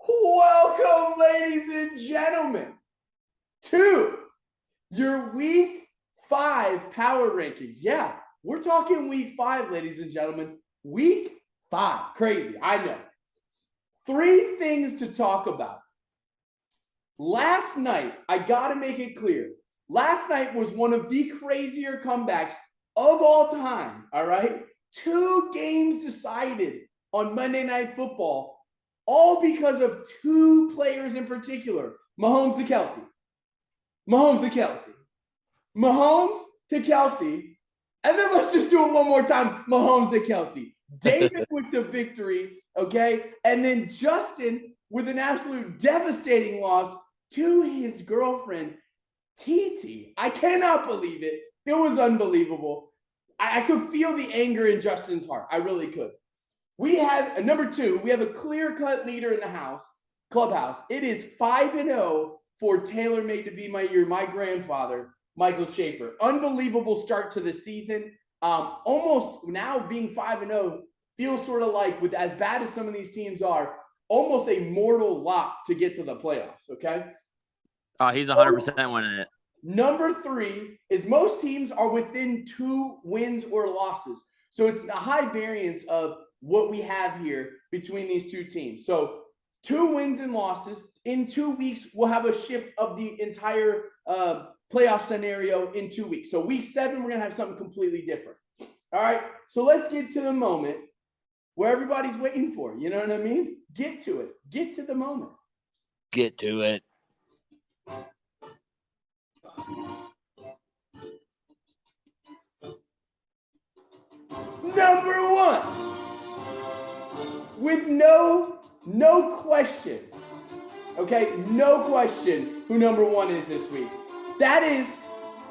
Welcome, ladies and gentlemen, to your week 5 power rankings. Yeah, we're talking week 5, ladies and gentlemen. Week 5. Crazy, I know. 3 things to talk about. Last night, I got to make it clear. Last night was one of the crazier comebacks of all time, all right? 2 games decided on Monday Night Football, all because of 2 players in particular. Mahomes to Kelce. Mahomes to Kelce. Mahomes to Kelce. And then let's just do it one more time. Mahomes to Kelce. David with the victory, okay? And then Justin with an absolute devastating loss to his girlfriend, TT. I cannot believe it. It was unbelievable. I could feel the anger in Justin's heart. I really could. We have number 2. We have a clear-cut leader in the clubhouse. It is 5-0 for Taylor Made to Be My Year, my grandfather, Michael Schaefer. Unbelievable start to the season. Almost now being 5-0 feels sort of like, with as bad as some of these teams are, almost a mortal lock to get to the playoffs. Okay. He's 100% winning it. Number 3 is most teams are within 2 wins or losses. So it's a high variance of what we have here between these 2 teams. So 2 wins and losses. In 2 weeks, we'll have a shift of the entire playoff scenario in 2 weeks. So week 7, we're going to have something completely different. All right. So let's get to the moment where everybody's waiting for. You know what I mean? Get to it. Get to the moment. Get to it. Number 1, with no question, okay, no question who number 1 is this week. That is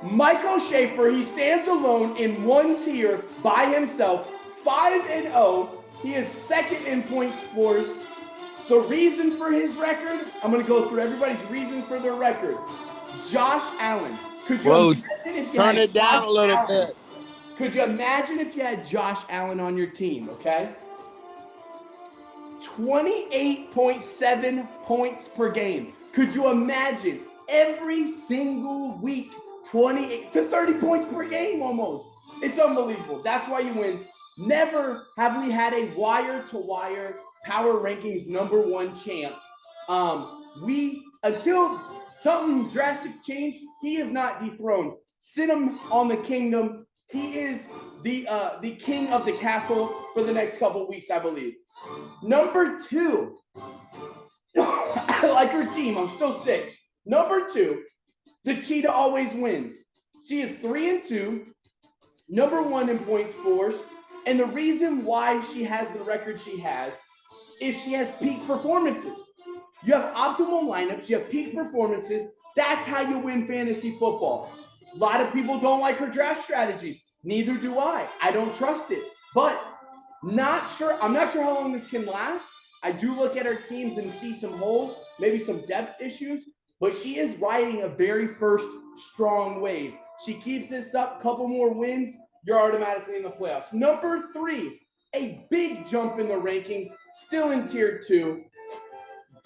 Michael Schaefer. He stands alone in one tier by himself, 5-0. He is second in points forced. The reason for his record, I'm going to go through everybody's reason for their record. Josh Allen. Could you imagine if you turn had it down Josh a little Allen? bit. Could you imagine if you had Josh Allen on your team, okay? 28.7 points per game. Could you imagine every single week 28 to 30 points per game almost? It's unbelievable. That's why you win. Never have we had a wire-to-wire power rankings number 1 champ. Until something drastic changed, he is not dethroned. Sit him on the kingdom. He is the king of the castle for the next couple of weeks, I believe. Number 2, I like her team. I'm still sick. Number 2, the cheetah always wins. She is 3-2, number 1 in points forced. And the reason why she has the record she has is she has peak performances. You have optimal lineups. You have peak performances. That's how you win fantasy football. A lot of people don't like her draft strategies. Neither do I. I don't trust it. But I'm not sure how long this can last. I do look at her teams and see some holes, maybe some depth issues, but she is riding a very first strong wave. She keeps this up, couple more wins, you're automatically in the playoffs. Number 3, a big jump in the rankings, still in tier 2.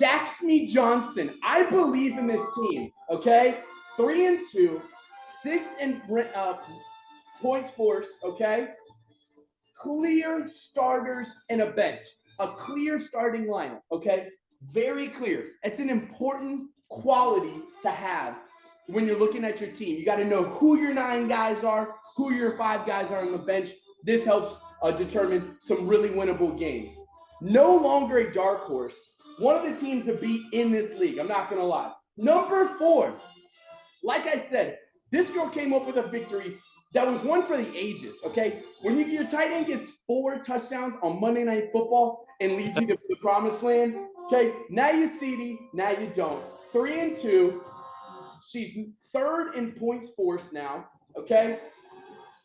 Daxme Johnson. I believe in this team, okay? 3-2, 6th in points forced, okay? Clear starters and a bench. A clear starting lineup, okay? Very clear. It's an important quality to have when you're looking at your team. You got to know who your 9 guys are, who your 5 guys are on the bench. This helps determine some really winnable games. No longer a dark horse. One of the teams to beat in this league. I'm not going to lie. Number 4, like I said, this girl came up with a victory that was one for the ages, okay? When your tight end gets 4 touchdowns on Monday Night Football and leads you to the promised land, okay? Now you see, now you don't. 3-2. She's 3rd in points forced now, okay?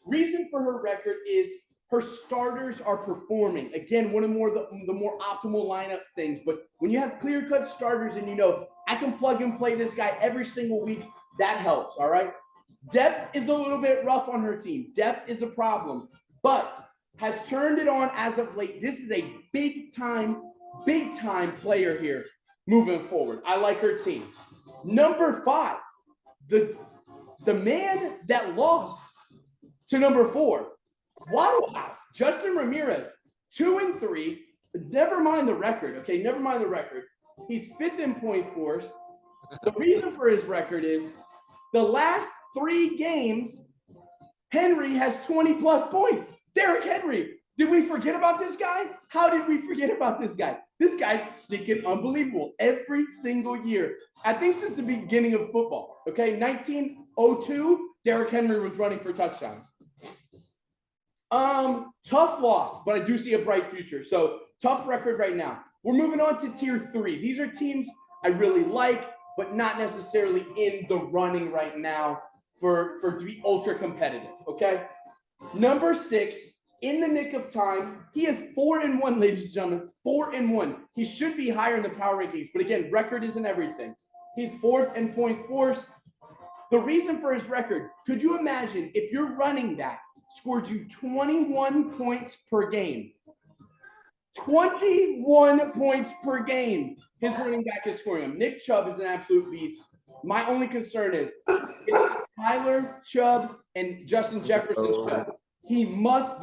Reason for her record is her starters are performing. Again, one of the more optimal lineup things. But when you have clear-cut starters and you know, I can plug and play this guy every single week, that helps, all right? Depth is a little bit rough on her team. Depth is a problem, but has turned it on as of late. This is a big time player here. moving forward. I like her team. Number 5, the man that lost to number 4, Waddle House, Justin Ramirez, 2-3. Never mind the record, okay? Never mind the record. He's 5th in point force. The reason for his record is the last 3 games, Henry has 20-plus points. Derrick Henry. Did we forget about this guy? How did we forget about this guy? This guy's sticking unbelievable every single year. I think since the beginning of football, okay? 1902, Derrick Henry was running for touchdowns. Tough loss, but I do see a bright future. So tough record right now. We're moving on to tier 3. These are teams I really like, but not necessarily in the running right now for to be ultra competitive, okay? Number 6, in the nick of time, he is 4-1, ladies and gentlemen, 4-1. He should be higher in the power rankings, but again, record isn't everything. He's 4th in points forced. The reason for his record, could you imagine if your running back scored you 21 points per game? 21 points per game. His running back is scoring him. Nick Chubb is an absolute beast. My only concern is Tyler, Chubb, and Justin Jefferson. He must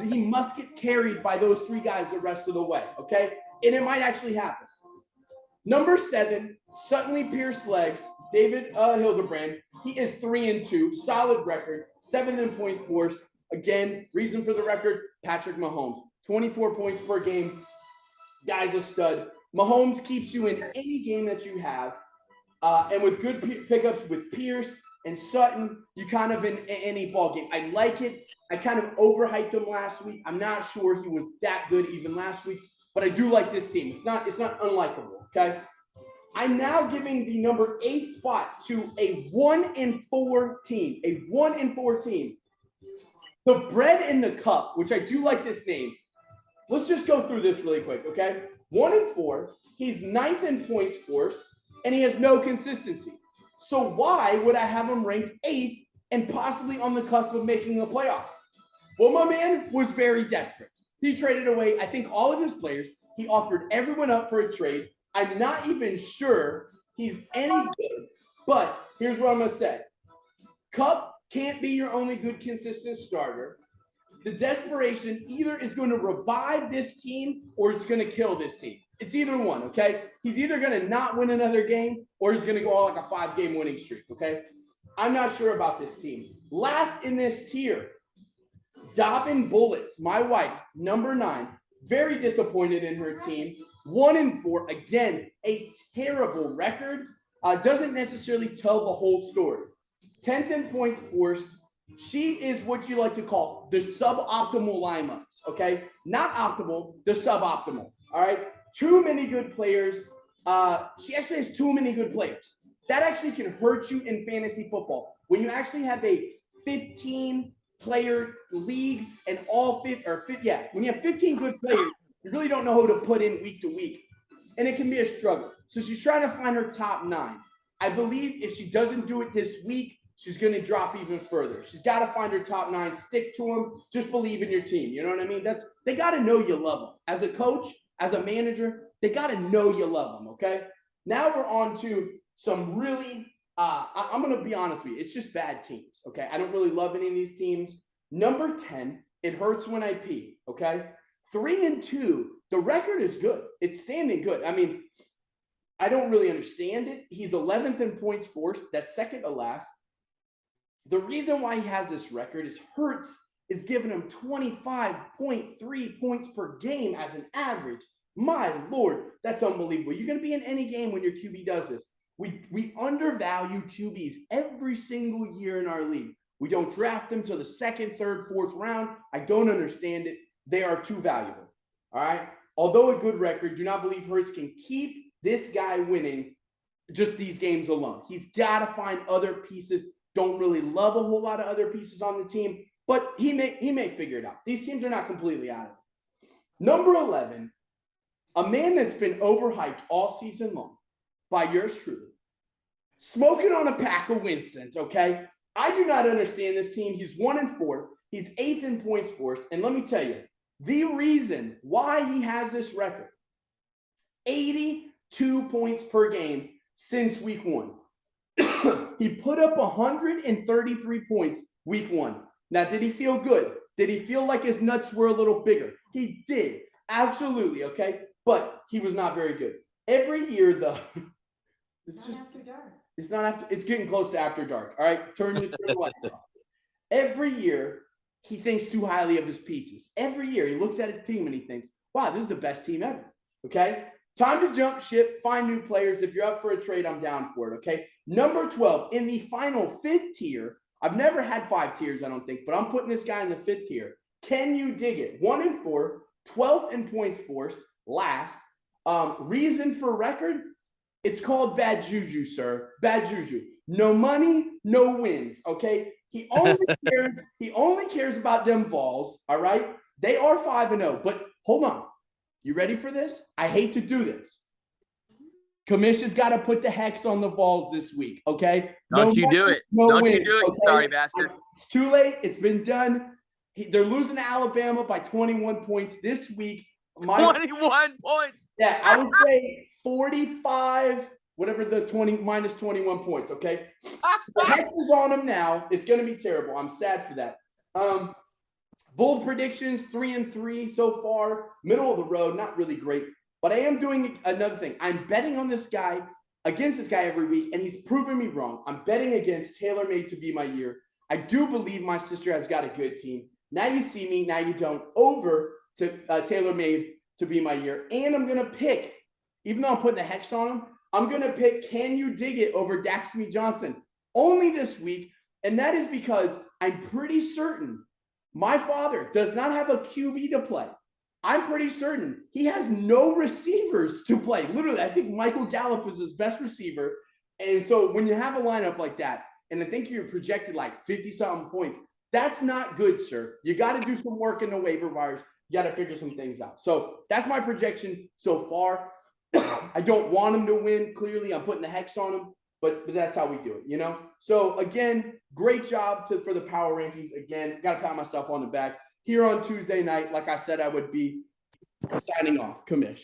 get carried by those 3 guys the rest of the way, okay? And it might actually happen. Number 7, Suddenly Pierce Legs, David Hildebrand. He is 3-2, solid record, 7th in points force. Again, reason for the record, Patrick Mahomes, 24 points per game. Guy's a stud. Mahomes keeps you in any game that you have. And with good pickups with Pierce and Sutton, you kind of in any ball game. I like it. I kind of overhyped him last week. I'm not sure he was that good even last week, but I do like this team. It's not unlikable, okay? I'm now giving the number 8 spot to a 1-4 team. A 1-4 team. The Bread in the Cup, which I do like this name. Let's just go through this really quick, okay? 1-4. He's 9th in points forced, and he has no consistency. So why would I have him ranked 8th and possibly on the cusp of making the playoffs? Well, my man was very desperate. He traded away, I think, all of his players. He offered everyone up for a trade. I'm not even sure he's any good, but here's what I'm going to say. Cup can't be your only good, consistent starter. The desperation either is going to revive this team or it's going to kill this team. It's either one, okay? He's either going to not win another game or he's going to go on like a 5-game winning streak, okay? I'm not sure about this team. Last in this tier, Dobbin Bullets, my wife, number 9, very disappointed in her team. 1-4, again, a terrible record. Doesn't necessarily tell the whole story. 10th in points forced. She is what you like to call the suboptimal lineups, okay? Not optimal, the suboptimal, all right? Too many good players. She actually has too many good players. That actually can hurt you in fantasy football. When you actually have a 15-player league and when you have 15 good players, you really don't know who to put in week to week. And it can be a struggle. So she's trying to find her top 9. I believe if she doesn't do it this week, she's going to drop even further. She's got to find her top 9, stick to them, just believe in your team. You know what I mean? They got to know you love them. As a coach, as a manager, they got to know you love them, okay? Now we're on to some really, I'm going to be honest with you. It's just bad teams, okay? I don't really love any of these teams. Number 10, it hurts when I pee, okay? 3-2, the record is good. It's standing good. I mean, I don't really understand it. He's 11th in points forced. That's second to last. The reason why he has this record is Hurts is giving him 25.3 points per game as an average. My Lord, that's unbelievable. You're going to be in any game when your QB does this. We undervalue QBs every single year in our league. We don't draft them till the 2nd, 3rd, 4th round. I don't understand it. They are too valuable. All right. Although a good record, do not believe Hurts can keep this guy winning just these games alone. He's got to find other pieces. Don't really love a whole lot of other pieces on the team, but he may figure it out. These teams are not completely out of it. Number 11, a man that's been overhyped all season long by yours truly, smoking on a pack of Winston's, okay? I do not understand this team. He's 1-4. He's 8th in points forced. And let me tell you, the reason why he has this record, 80 2 points per game since week 1. He put up 133 points week 1. Now, did he feel good? Did he feel like his nuts were a little bigger? He did. Absolutely, okay? But he was not very good. Every year, though, it's not after, it's getting close to after dark. All right, turn the lights off. Every year, he thinks too highly of his pieces. Every year, he looks at his team and he thinks, wow, this is the best team ever, okay? Time to jump ship, find new players. If you're up for a trade, I'm down for it, okay? Number 12, in the final 5th tier, I've never had 5 tiers, I don't think, but I'm putting this guy in the 5th tier. Can you dig it? 1 and 4, 12th in points force, last. Reason for record? It's called bad juju, sir. Bad juju. No money, no wins, okay? He only cares about them Vols, all right? They are 5-0, but hold on. You ready for this? I hate to do this. Commission's got to put the hex on the Vols this week, okay? Don't you do it. Don't you do it, okay? sorry bastard. It's too late. It's been done. They're losing to Alabama by 21 points this week. 21 points. Yeah, I would say 45, whatever the 20 minus 21 points, okay? The hex is on them now. It's going to be terrible. I'm sad for that. Bold predictions, 3-3 so far. Middle of the road, not really great. But I am doing another thing. I'm betting on this guy, against this guy every week, and he's proven me wrong. I'm betting against TaylorMade to be my year. I do believe my sister has got a good team. Now you see me, now you don't. Over to TaylorMade to be my year. And I'm going to pick, even though I'm putting the hex on him, I'm going to pick Can You Dig It over Daxby Johnson only this week. And that is because I'm pretty certain my father does not have a QB to play. I'm pretty certain he has no receivers to play. Literally, I think Michael Gallup was his best receiver. And so when you have a lineup like that, and I think you're projected like 50-something points, that's not good, sir. You got to do some work in the waiver wires. You got to figure some things out. So that's my projection so far. I don't want him to win. Clearly, I'm putting the hex on him, but that's how we do it, you know? So again, great job for the power rankings. Again, got to pat myself on the back. Here on Tuesday night, like I said I would be, signing off. Commish.